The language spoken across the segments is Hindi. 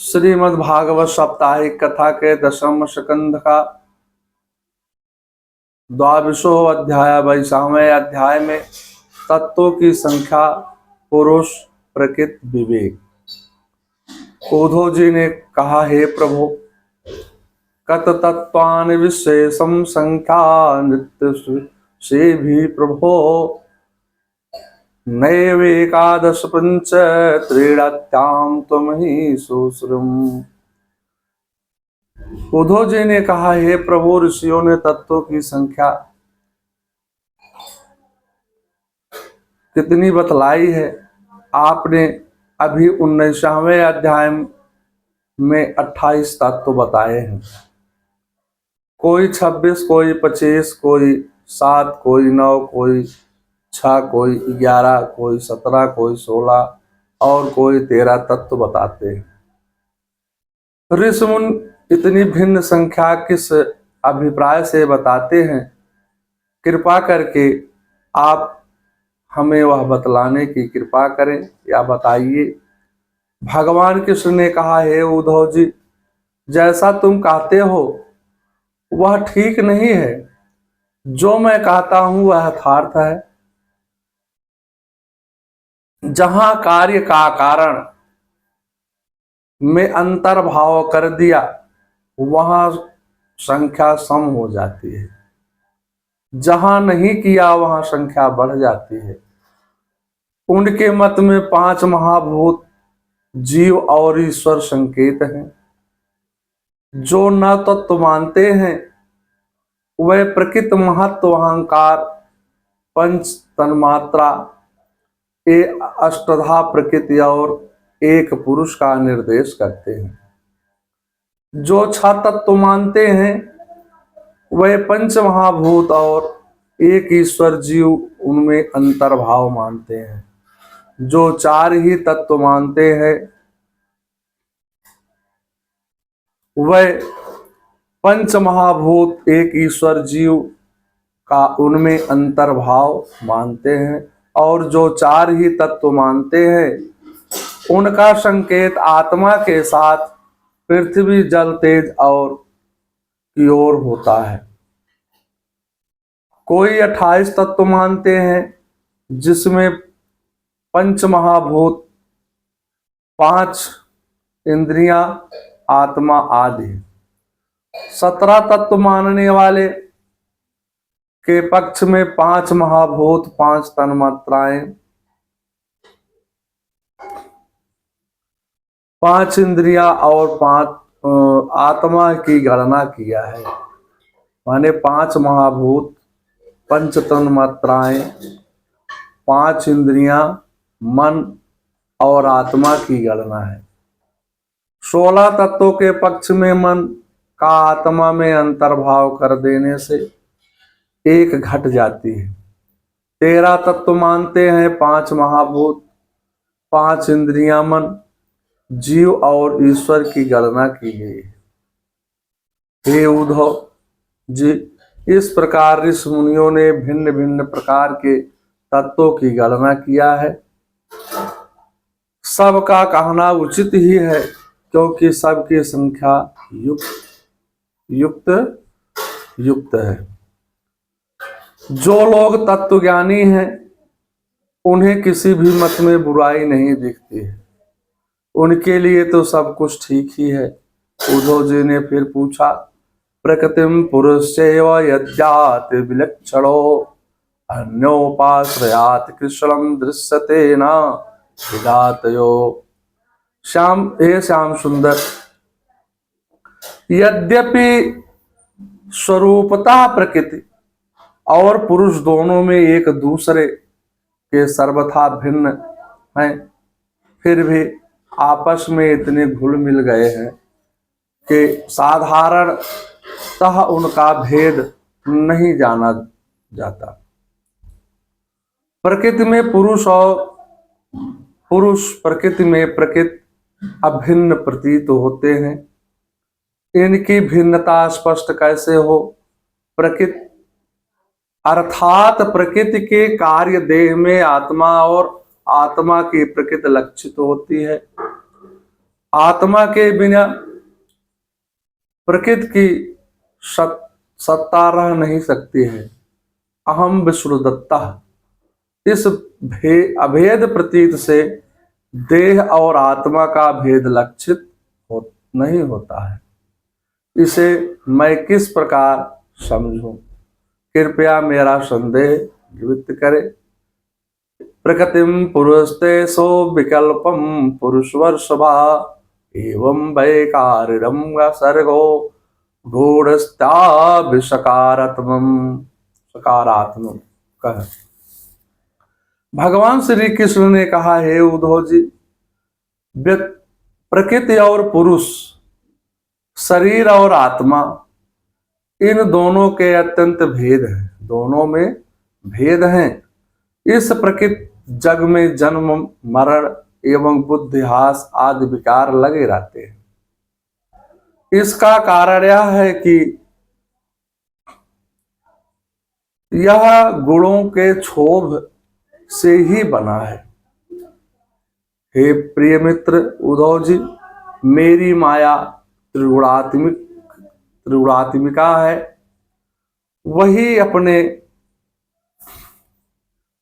श्रीमद् भागवत साप्ताहिक कथा के 10वें स्कंध का 22वां अध्याय 22वें अध्याय में तत्वों की संख्या, पुरुष, प्रकृति, विवेक। उद्धव जी ने कहा, हे प्रभु, कत तत्वानि विशेषम संख्या नित्य से भी प्रभो नैवेकादश पंच त्रीणात्याम त्वमहि सुश्रुम। उद्धव जी ने कहा, हे प्रभु, ऋषियों ने तत्वों की संख्या कितनी बतलाई है। आपने अभी 19वें अध्याय में 28 तत्व बताए हैं। कोई 26, कोई 25, कोई 7, कोई 9, कोई 6, कोई 11, कोई 17, कोई 16 और कोई 13 तत्व बताते हैं। ऋषिमुनि इतनी भिन्न संख्या किस अभिप्राय से बताते हैं? कृपा करके आप हमें वह बतलाने की कृपा करें या बताइए। भगवान कृष्ण ने कहा, हे उद्धव जी, जैसा तुम कहते हो वह ठीक नहीं है। जो मैं कहता हूं वह यथार्थ है। जहां कार्य का कारण में अंतर्भाव कर दिया वहां संख्या सम हो जाती है। जहां नहीं किया वहां संख्या बढ़ जाती है। उनके मत में 5 महाभूत, जीव और ईश्वर संकेत हैं। जो न तत्व मानते हैं वह प्रकृति, महत्व, अहंकार, पंच तन्मात्रा, अष्टधा प्रकृति और एक पुरुष का निर्देश करते हैं। जो 6 तत्व मानते हैं वह पंच महाभूत और एक ईश्वर जीव उनमें अंतर्भाव मानते हैं। जो 4 ही तत्व मानते हैं वह पंच महाभूत, एक ईश्वर जीव का उनमें अंतर्भाव मानते हैं। और जो 4 ही तत्व मानते हैं उनका संकेत आत्मा के साथ पृथ्वी, जल, तेज और की ओर होता है। कोई 28 तत्व मानते हैं जिसमें पंच महाभूत, 5 इंद्रियां, आत्मा आदि। 17 तत्व मानने वाले के पक्ष में 5 महाभूत, 5 तन्मात्राएं, 5 इंद्रियां और 5 आत्मा की गणना किया है। माने 5 महाभूत, 5 तन्मात्राएं, 5 इंद्रियां, मन और आत्मा की गणना है। 16 तत्वों के पक्ष में मन का आत्मा में अंतर्भाव कर देने से एक घट जाती है। 13 तत्व मानते हैं 5 महाभूत, 5 इंद्रियां, मन, जीव और ईश्वर की गणना की गई है। हे उद्धव जी, इस प्रकार ऋषि मुनियों ने भिन्न भिन्न प्रकार के तत्वों की गणना किया है। सबका कहना उचित ही है क्योंकि सबकी संख्या युक्त है। जो लोग तत्वज्ञानी हैं उन्हें किसी भी मत में बुराई नहीं दिखती है। उनके लिए तो सब कुछ ठीक ही है। उद्धव जी ने फिर पूछा, प्रकृतिम पुरुषैव यद्यात् विलक्षणो अन्योपाश्रयात् कृष्णं दृश्यते न विधातयो। श्याम सुंदर, यद्यपि स्वरूपतः प्रकृति और पुरुष दोनों में एक दूसरे के सर्वथा भिन्न हैं, फिर भी आपस में इतने घुल मिल गए हैं कि साधारणतः उनका भेद नहीं जाना जाता। प्रकृति में पुरुष और प्रकृति में प्रकृति अभिन्न प्रतीत होते हैं। इनकी भिन्नता स्पष्ट कैसे हो? प्रकृति अर्थात प्रकृति के कार्य देह में आत्मा और आत्मा की प्रकृति लक्षित होती है। आत्मा के बिना प्रकृति की सत्ता रह नहीं सकती है। अहम विष्णुदत्ता। इस अभेद प्रतीत से देह और आत्मा का भेद लक्षित नहीं होता है। इसे मैं किस प्रकार समझूं? कृपया मेरा संदेह निवृत्त करे। प्रकृतिम पुरुषते सो विकल्पम पुरुषवर सभा एवं वैकारिणम सर्गो सकारात्मक कह। भगवान श्री कृष्ण ने कहा, हे उद्धव जी, प्रकृति और पुरुष, शरीर और आत्मा, इन दोनों के अत्यंत भेद हैं। दोनों में भेद हैं। इस प्रकृति जग में जन्म, मरण एवं बुद्धिहास आदि विकार लगे रहते हैं। इसका कारण यह है कि यह गुणों के क्षोभ से ही बना है। हे प्रिय मित्र उद्धव जी, मेरी माया त्रिगुणात्मिका है। वही अपने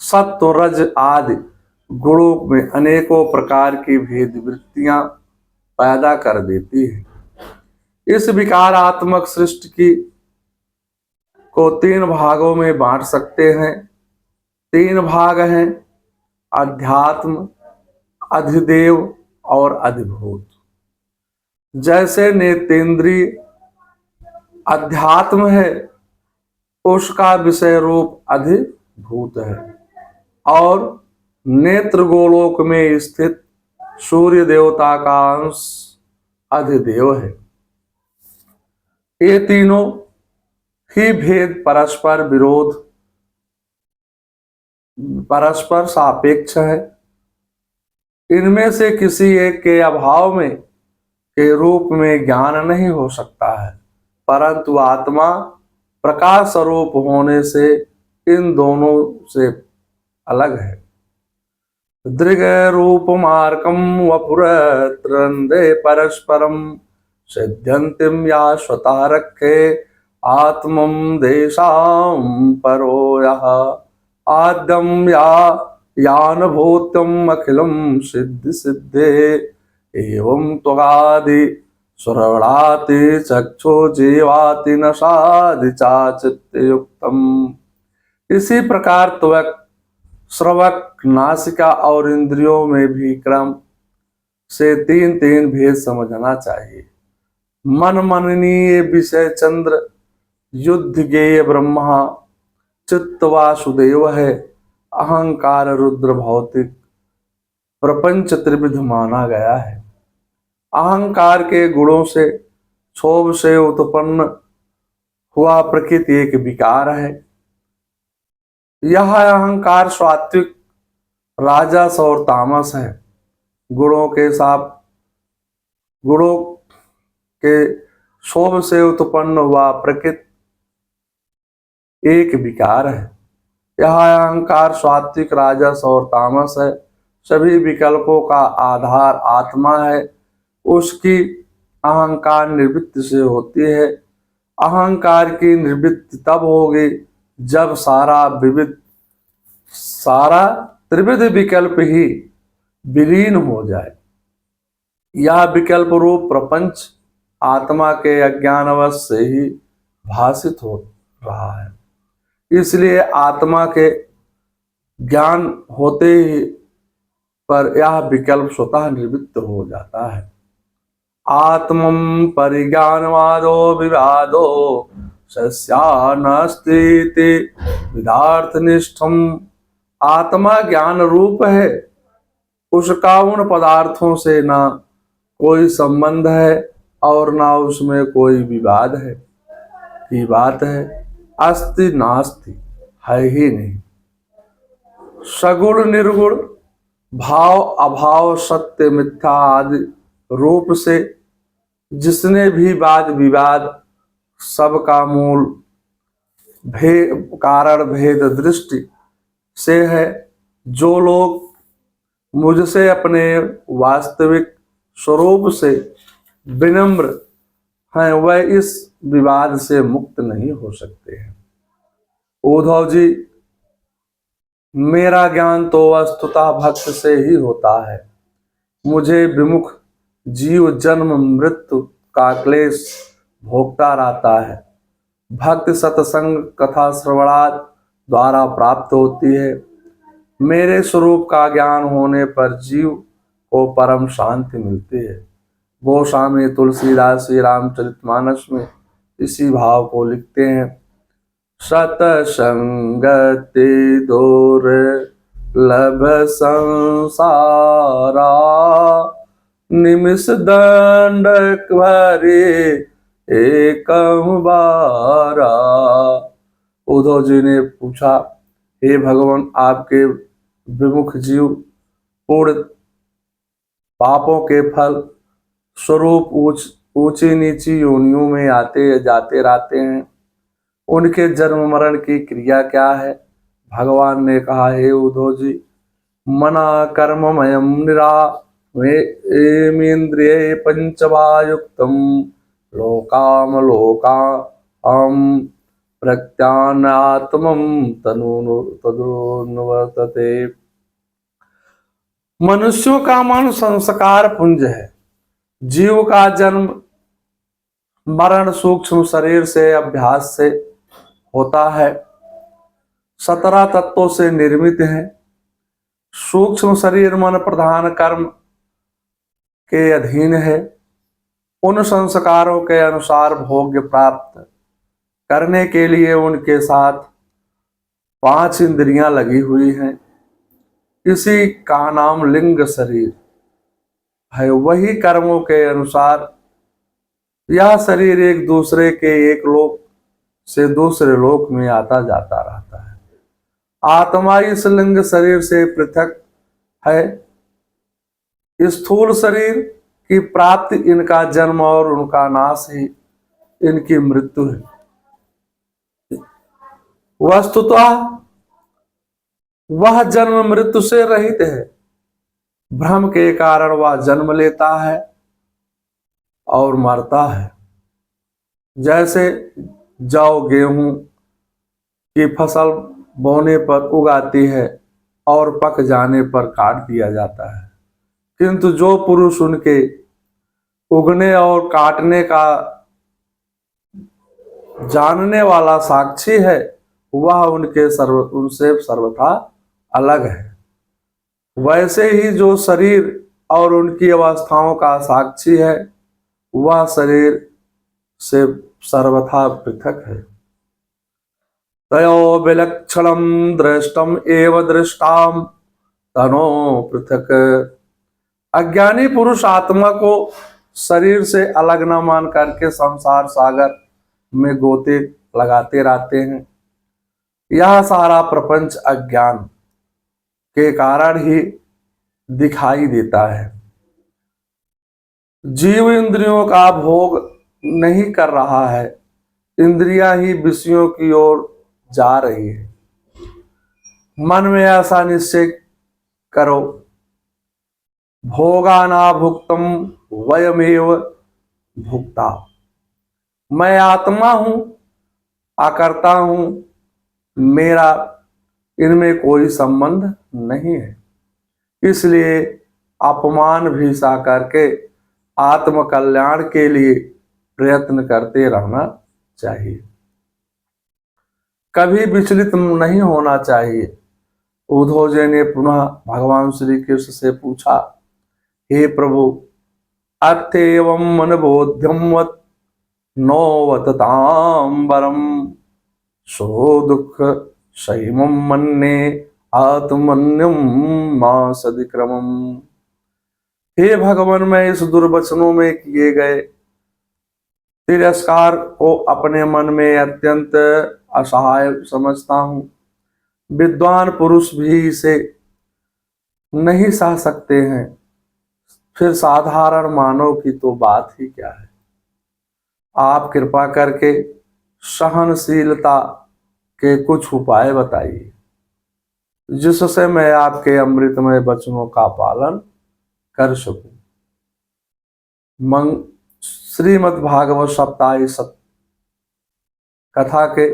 सत्व रज आदि गुणों में अनेकों प्रकार की भेद वृत्तियां पैदा कर देती है। इस विकारात्मक सृष्टि की को 3 भागों में बांट सकते हैं। 3 भाग हैं, अध्यात्म, अधिदेव और अधिभूत। जैसे नेत्रेंद्रिय अध्यात्म है, उसका विषय रूप अधिभूत है, और नेत्र गोलोक में स्थित सूर्य देवता का अंश अधिदेव है। ये तीनों ही भेद परस्पर सापेक्ष है। इनमें से किसी एक के अभाव में के रूप में ज्ञान नहीं हो सकता है, परंतु आत्मा प्रकाश स्वरूप होने से इन दोनों से अलग है। दृग रूप मार्कम वपुरत्रंदे परस्परम सिद्ध्यंतिम या स्वतः रखे आत्मम देशाम परो यः आद्यम या यान भूतम अखिलम सिद्धि सिद्धे एवं त्वगादि श्रवणाति चक्षु जीवाति नशादि चाचित्त युक्तम। इसी प्रकार त्वक, श्रवक, नासिका और इंद्रियों में भी क्रम से 3 भेद समझना चाहिए। मन मननीय विषय चंद्र, युद्ध गेय ब्रह्मा, चित्त वासुदेव है, अहंकार रुद्र भौतिक, प्रपंच त्रिविध माना गया है। अहंकार के गुणों से, क्षोभ से उत्पन्न हुआ प्रकृति एक विकार है। यह अहंकार सात्विक, राजस और तामस है। गुणों के क्षोभ से उत्पन्न हुआ प्रकृति एक विकार है। यह अहंकार सात्विक, राजस और तामस है। सभी विकल्पों का आधार आत्मा है। उसकी अहंकार निवृत्ति से होती है। अहंकार की निवृत्ति तब होगी जब सारा त्रिविध विकल्प ही विलीन हो जाए। यह विकल्प रूप प्रपंच आत्मा के अज्ञानवश से ही भासित हो रहा है। इसलिए आत्मा के ज्ञान होते ही पर यह विकल्प स्वतः निवृत्त हो जाता है। आत्मं परिज्ञानवादो विवादो सस्यानस्तीति विदार्थनिष्ठम। आत्मा ज्ञान रूप है, उसका उन पदार्थों से ना कोई संबंध है और ना उसमें कोई विवाद है की बात है। अस्ति नास्ति, है ही नहीं। सगुण निर्गुण, भाव अभाव, सत्य मिथ्या आदि रूप से जिसने भी वाद विवाद, सबका मूल कारण भेद दृष्टि से है। जो लोग मुझसे अपने वास्तविक स्वरूप से विनम्र हैं वह इस विवाद से मुक्त नहीं हो सकते हैं। उद्धव जी, मेरा ज्ञान तो वस्तुतः भक्त से ही होता है। मुझे विमुख जीव जन्म मृत्यु का क्लेश भोगता रहता है। भक्ति सत्संग कथा श्रवणाद द्वारा प्राप्त होती है। मेरे स्वरूप का ज्ञान होने पर जीव को परम शांति मिलती है। गोस्वामी तुलसीदास श्री रामचरितमानस में इसी भाव को लिखते हैं। सतसंगति दूर लभ संसारा, निमिष दंड भरे एक बारा। उद्धव जी ने पूछा, हे भगवान, आपके विमुख जीव पूर्ण पापों के फल स्वरूप ऊंची नीची योनियों में आते जाते रहते हैं। उनके जन्म मरण की क्रिया क्या है? भगवान ने कहा, हे उद्धव जी, मना कर्ममयम निरा मेन्द्रिय पंचवायुक्तम लोकाम लोका प्रत्यानात्मम तदुन्वर्तते। मनुष्यों का मन संस्कार पुंज है। जीव का जन्म मरण सूक्ष्म शरीर से अभ्यास से होता है। 17 तत्वों से निर्मित है। सूक्ष्म शरीर मन प्रधान कर्म के अधीन है। उन संस्कारों के अनुसार भोग्य प्राप्त करने के लिए उनके साथ 5 इंद्रियां लगी हुई हैं। इसी का नाम लिंग शरीर है। वही कर्मों के अनुसार यह शरीर एक दूसरे के एक लोक से दूसरे लोक में आता जाता रहता है। आत्मा इस लिंग शरीर से पृथक है। स्थूल शरीर की प्राप्ति इनका जन्म और उनका नाश ही इनकी मृत्यु है। वस्तुतः वह जन्म मृत्यु से रहित है। भ्रम के कारण वह जन्म लेता है और मरता है। जैसे जौ गेहूं की फसल बोने पर उगाती है और पक जाने पर काट दिया जाता है, किंतु जो पुरुष उनके उगने और काटने का जानने वाला साक्षी है, वह उनसे सर्वथा अलग है। वैसे ही जो शरीर और उनकी अवस्थाओं का साक्षी है, वह शरीर से सर्वथा पृथक है। तयो विलक्षणम दृष्टम एव दृष्टाम तनो पृथक। अज्ञानी पुरुष आत्मा को शरीर से अलग न मान करके संसार सागर में गोते लगाते रहते हैं। यह सारा प्रपंच अज्ञान के कारण ही दिखाई देता है। जीव इंद्रियों का भोग नहीं कर रहा है, इंद्रियां ही विषयों की ओर जा रही है। मन में ऐसा निश्चय करो, भोगाना भुक्तम वयमेव भुक्ता। मैं आत्मा हूं, आकर्ता हूं, मेरा इनमें कोई संबंध नहीं है। इसलिए अपमान भी सा करके आत्म कल्याण के लिए प्रयत्न करते रहना चाहिए। कभी विचलित नहीं होना चाहिए। उद्धव जी ने पुनः भगवान श्री कृष्ण से पूछा, हे प्रभु, अत्येवं मन बोध्यम वत नो वततांबरम सो दुख सहिमं मन्ने आत्मन्यम मां सदिक्रमम। हे भगवान, मैं इस दुर्वचनों में किए गए तिरस्कार को अपने मन में अत्यंत असहाय समझता हूं। विद्वान पुरुष भी इसे नहीं सह सकते हैं, फिर साधारण मानव की तो बात ही क्या है। आप कृपा करके सहनशीलता के कुछ उपाय बताइए, जिससे मैं आपके अमृतमय वचनों का पालन कर सकूं। मंग श्रीमद् भागवत सप्ताही कथा के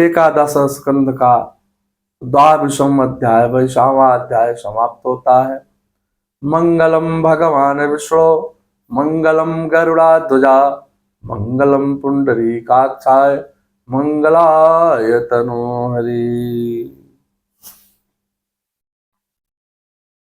एकादश स्कंद का 22वां अध्याय 22वां अध्याय समाप्त होता है। मंगलम भगवान विष्णु मंगलम गरुड़ाध्वजा मंगलम पुंडरीकाक्षाय मंगलाय तनोहरि।